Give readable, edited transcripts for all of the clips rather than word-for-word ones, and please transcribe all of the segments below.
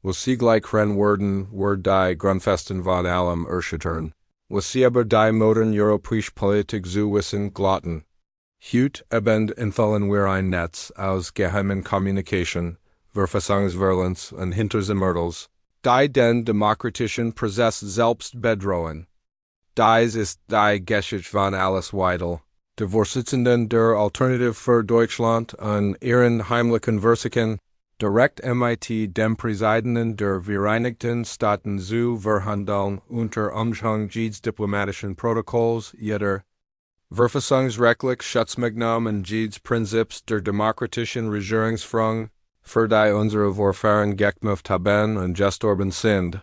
was sie gleich werden, word die Grundfesten von allem erschüttern, was sie aber die modern europäische Politik zu wissen glotten. Hut eben entfallen wir ein Netz aus geheimen Kommunikation, Verfassungsverlänz und Hinterzimmerdels, die den demokratischen Prozess selbst bedrohen. Dies ist die Geschichte von Alice Weidel, der Vorsitzenden der Alternative für Deutschland und ihren heimlichen Versichern, direkt MIT dem Präsidenten der Vereinigten Staaten zu verhandeln unter Umhang des diplomatischen Protokolls jeder verfassungsrechtlich Schutzmaßnahmen des Prinzips der demokratischen Regierungsführung, für die unsere Vorfahren gekämpft haben und gestorben sind.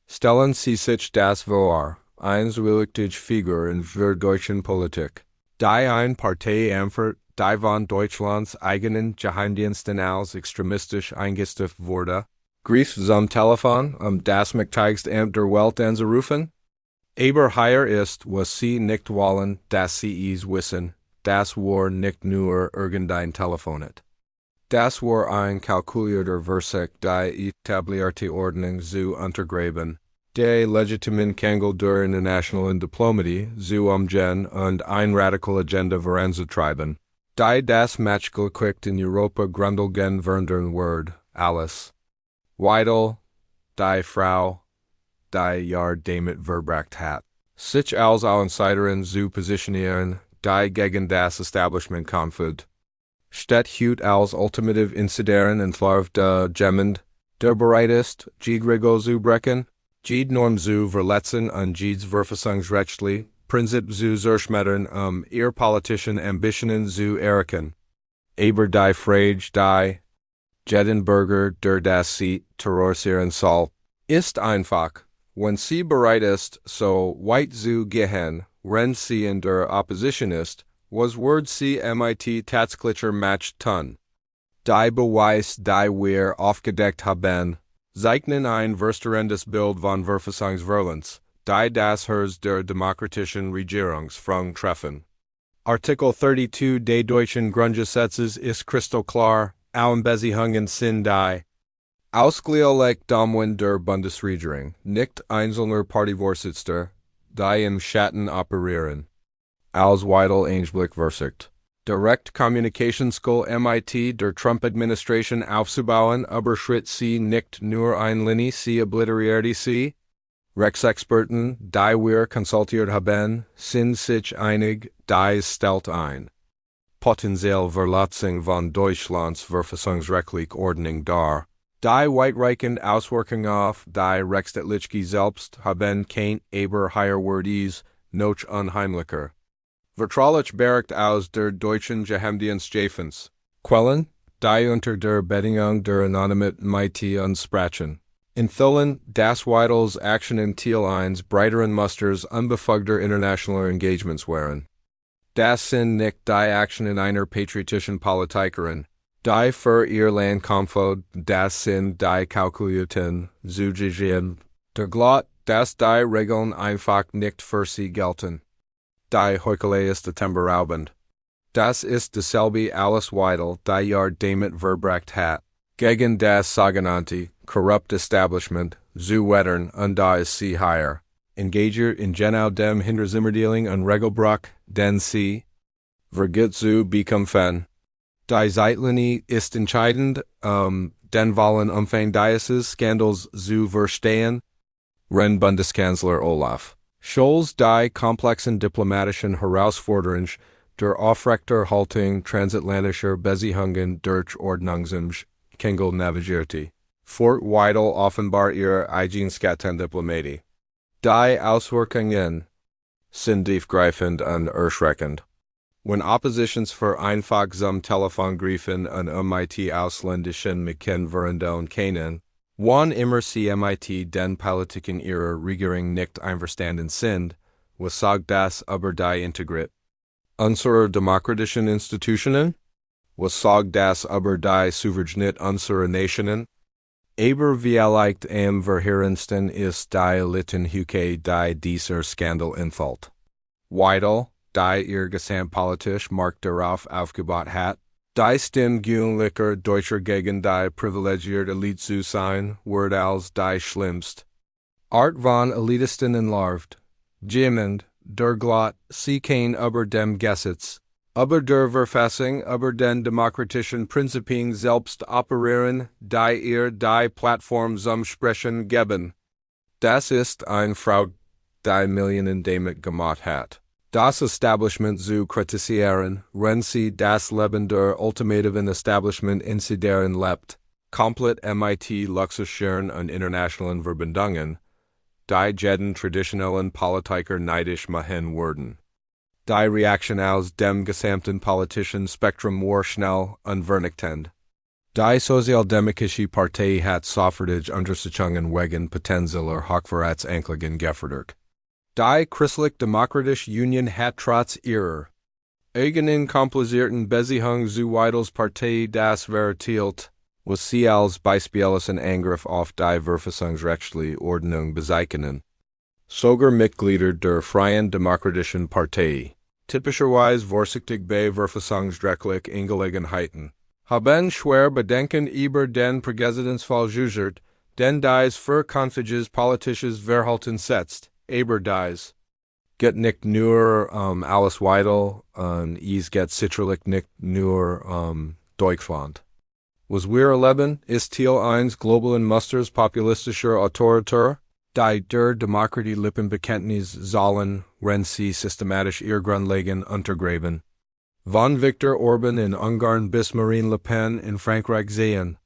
Stellen Sie sich das vor, eine wichtige Figur in der deutschen Politik, die eine Partei empfiehlt, die von Deutschlands eigenen Geheimdiensten als extremistisch eingestuft wurde, griff zum Telefon, das Mächtigste der Welt anzurufen? Aber hier ist, was sie nicht wollen, dass sie es wissen, das war nicht nur irgendein Telefonet. Das war ein kalkulierter Versuch, die etablierte Ordnung zu untergraben, die legitimen Kangel der internationalen Diplomatie zu umgehen und eine radikale Agenda voranzutreiben, die das Matchgekriegt in Europa grundlegend verändern wird. Alice Weidel, die Frau, die damit verbracht hat, sich als Außenseiterin zu positionieren, die gegen das Establishment kämpft. Statt Hut als ultimative Insiderin entlarvt jemand, der bereit ist, jede Regel zu brechen, jede Norm zu verletzen und jedes verfassungsrechtliche Prinzip zu zerschmettern, ihre politischen Ambitionen zu erreichen. Aber die Frage, die jeden Bürger, der das sieht, terrorisieren soll, ist einfach, wenn sie bereit ist, so weit zu gehen, wenn sie in der Opposition ist, was wird sie MIT tatsächlicher Match tun? Die Beweis, die wir aufgedeckt haben, zeichnen ein verstierendes Bild von Verfassungsverlänz, die das Herz der demokratischen Regierungsführung treffen. Artikel 32 des deutschen Grundgesetzes ist kristallklar, allen Beziehungen sind die ausgleichlich Domwin der Bundesregierung, nicht einzelner Parteivorsitzender, die im Schatten operieren. Als Weidel Einblick versichert. Direct Communication School MIT der Trump-Administration aufzubauen, überschritt sie nicht nur eine Linie, sie obliterierte sie. Rechtsexperten, die wir konsultiert haben, sind sich einig, dies stellt ein potenzielle Verletzung von Deutschlands verfassungsrechtliche Ordnung dar. Die weitreichende Auswirkungen auf die Rechtsstaatlichkeit selbst haben kein aber hier wird es noch unheimlicher. Vertraulich bericht aus der deutschen Geheimdienstchefens. Quellen, die unter der Bedingung der Anonymität MIT ansprechen. Entfüllen, dass Weidels Aktionen Teil eines breiteren Musters unbefugter internationaler Engagements waren. Das sind nicht die Aktionen einer patriotischen Politikerin, die für ihr Land kämpft, das sind die kalkulierten Zugegeben. Der Glot, dass die Regeln einfach nicht für sie gelten. Die Heuchelei ist atemberaubend. Das ist dieselbe Alice Weidel, die damit verbracht hat, gegen das sogenannte corrupt Establishment zu wettern und da ist sie hier, engagiert in genau dem Hinterzimmerdealing und Regelbruch, den sie vergibt zu bekämpfen. Die Zeitlinie ist entscheidend, den vollen Umfang dieses Skandals zu verstehen, Ren Bundeskanzler Olaf Scholz die komplexen diplomatischen Herausforderungen der Aufrechterhaltung transatlantischer Beziehungen durch Ordnungsamt Kengel navigierte. Fort Weidel offenbar ihre Eigenschaften Diplomatie. Die Auswirkungen sind tiefgreifend und erschreckend. Wenn Oppositions für einfach zum Telefon griffen und MIT ausländischen Mächten verhandeln können, wann immer sie MIT den Politiken ihrer Regierung nicht einverstanden sind, was sagt das über die Integrität unserer demokratischen Institutionen? Was sagt das über die Souveränität unserer Nationen? Aber vielleicht am verheerendsten ist die Littenhuke, die dieser Skandal entfällt. Weidel, die ihr gesamtpolitisch Markt darauf aufgebaut hat, Die Stimme gewöhnlicher Deutscher gegen die privilegierte Elite zu sein, wird als die schlimmst Art von Elitisten entlarvt. Jemand, der Glot, sie kein über dem Gesetz, über der Verfassung, über den demokratischen Prinzipien selbst operieren, die ihr die Plattform zum Sprechen geben. Das ist ein Frau, die Millionen damit gemacht hat. Das Establishment zu kritisieren, wenn sie das Leben der ultimativen Establishment insideren lebt, komplett mit luxuscheren und internationalen Verbindungen, die jeden traditionellen Politiker neidisch machen würden. Die Reaktion aus dem gesamten politischen Spektrum war schnell und vernichtend. Die Sozialdemokratische Partei hat sofortige Unterstützungen wegen potenzieller Hochverratsanklagen gefordert. Die Christlich-Demokratische Union hat trotz ihrer eigenen komplizierten Beziehung zu Weidels Partei das verurteilt, was sie als beispiellosen Angriff auf die verfassungsrechtliche Ordnung bezeichnen. Sogar Mitglieder der Freien Demokratischen Partei, typischerweise vorsichtig bei verfassungsrechtlichen Angelegenheiten, haben schwer Bedenken über den Präzedenzfall geäußert, den dies für künftiges politisches Verhalten setzt. Aber dies geht nicht nur alles Weidel und es geht sicherlich nicht nur Deutschland. Was wir erleben, ist Teil 1 globalen Musters populistischer Autoritär, die der Demokratie Lippenbekenntnis sollen, wenn sie systematisch ihr Grundlagen untergraben. Von Viktor Orban in Ungarn bis Marine Le Pen in Frankreich sehen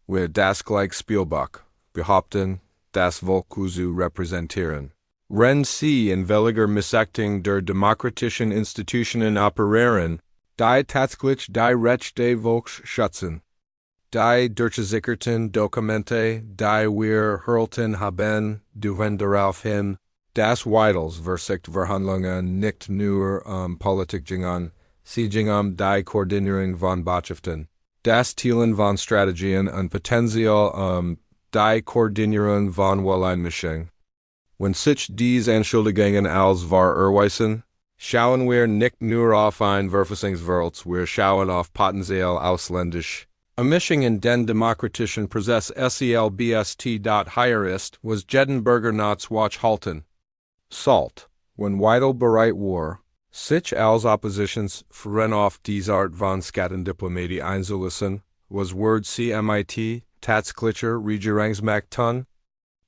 wir das gleich Spielbuch, behaupten, das Volk zu repräsentieren. Wenn sie in völliger Missachtung der demokratischen Institutionen operieren, die tatsächlich die Rechte des Volks schützen. Die durchgesicherten Dokumente, die wir erhalten haben, deuten darauf hin, dass Weidels Verhandlungen nicht nur Politik gingen, sie gingen die Koordinierung von Botschaften, das Teilen von Strategien und potenziell die Koordinierung von Wohleinmischung. Wenn sich diese Anschuldigungen als wahr erweisen, schauen wir nicht nur auf ein Verfassungswelt, wir schauen auf potenziell ausländische Mischung in den demokratischen Prozess selbst. Hier ist, was jeden Bürger nach Watch halten. Salt, wenn Weidel bereit war, sich als Oppositionsführer auf diese Art von Skattendiplomatie einzulassen, was wird sie mit tatsächlicher Regierungsmacht tun?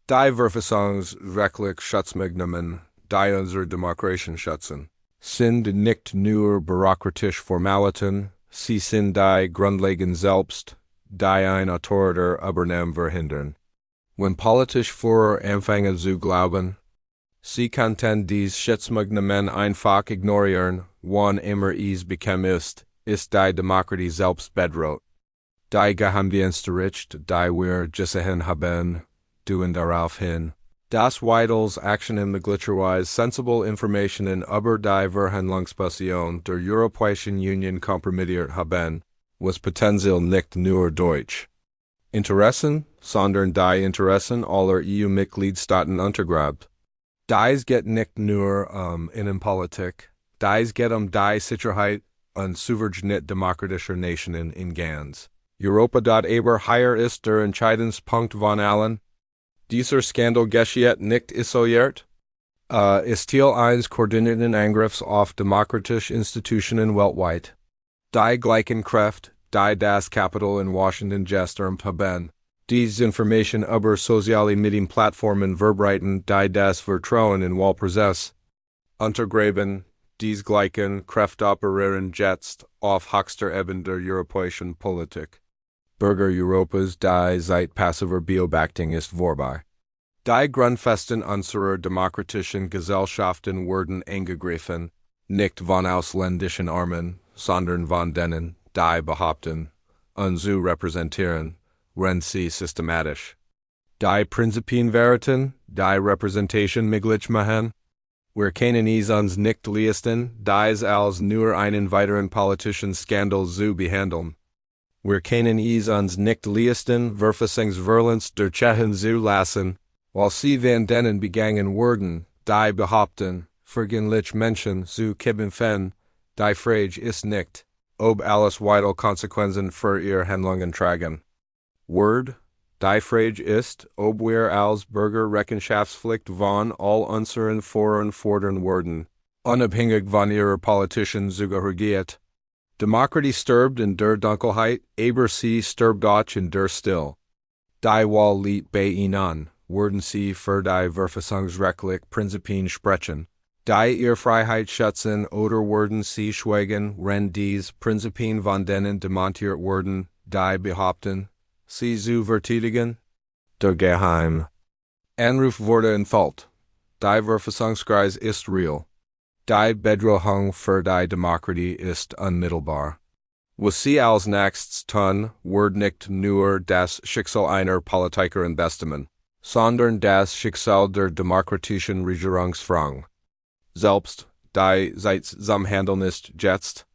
Die verfassungsrechtlich Schutzmaßnahmen, die unsere Demokratien schützen, sind nicht nur bürokratische Formalitäten, sie sind die Grundlagen selbst, die ein autoritär Übernehmen verhindern. Wenn politische Führer anfangen zu glauben, sie könnten diese Schutzmaßnahmen einfach ignorieren, wann immer es bequem ist die Demokratie selbst bedroht. Die Geheimdienstberichte, die wir gesehen haben, deuten darauf hin, dass Weidels Aktionen möglicherweise sensible Informationen über die Verhandlungsposition der Europäischen Union kompromittiert haben, was potenziell nicht nur Deutsch Interessen, sondern die Interessen aller EU-Mitgliedstaaten untergräbt. Dies geht nicht nur Innenpolitik, dies geht die Sicherheit und Souveränität demokratischer Nationen in ganz Europa. Aber hier ist der Entscheidungspunkt von allen. Dieser Skandal geschieht nicht isoliert. Ist Teil eines koordinierten Angriffs auf demokratische Institutionen weltweit. Die gleichen Kräfte, die das Kapital in Washington gestern haben, diese Information über soziale Medienplattformen verbreiten, die das Vertrauen in Wahlprozess untergraben, diese gleichen Kräfte operieren jetzt auf höchster Ebene der europäischen Politik. Bürger Europas, die seit passiver Beobachtung ist vorbei. Die Grundfesten unserer demokratischen Gesellschaften wurden angegriffen, nicht von ausländischen Armen, sondern von denen, die behaupten, uns zu repräsentieren, wenn sie systematisch die Prinzipien verraten, die Repräsentation möglich machen. Wir können es uns nicht leisten, dies als nur einen weiteren politischen Skandal zu behandeln. Wir können es uns nicht leisten, Verfassungsverletzungen der Tschechen zu lassen, weil sie von denen begangen wurden, die behaupten, vergänzlich Menschen zu kämpfen, die Frage ist nicht, ob alles weitere Konsequenzen für ihr Handlungen tragen. Word, die Frage ist, ob wir als Bürger Rechenschaftspflicht von all unseren Foren fordern werden, unabhängig von ihrer politischen Zugehörigkeit. Demokratie stirbt in der Dunkelheit, aber sie stirbt auch in der Still. Die Wahl liegt bei Ihnen, werden Sie für die verfassungsrechtliche Prinzipien sprechen, die Ihre Freiheit schützen, oder werden Sie schweigen, wenn diese Prinzipien von denen demontiert werden, die behaupten, sie zu verteidigen? Der geheime Anruf wurde entfaltet. Die Verfassungskreis ist real. Die Bedrohung für die Demokratie ist unmittelbar. Was Sie als nächstes tun, wird nicht nur das Schicksal einer Politikerin bestimmen, sondern das Schicksal der demokratischen Regierungsfrage. Selbst, die Zeitzusammenhandeln ist jetzt,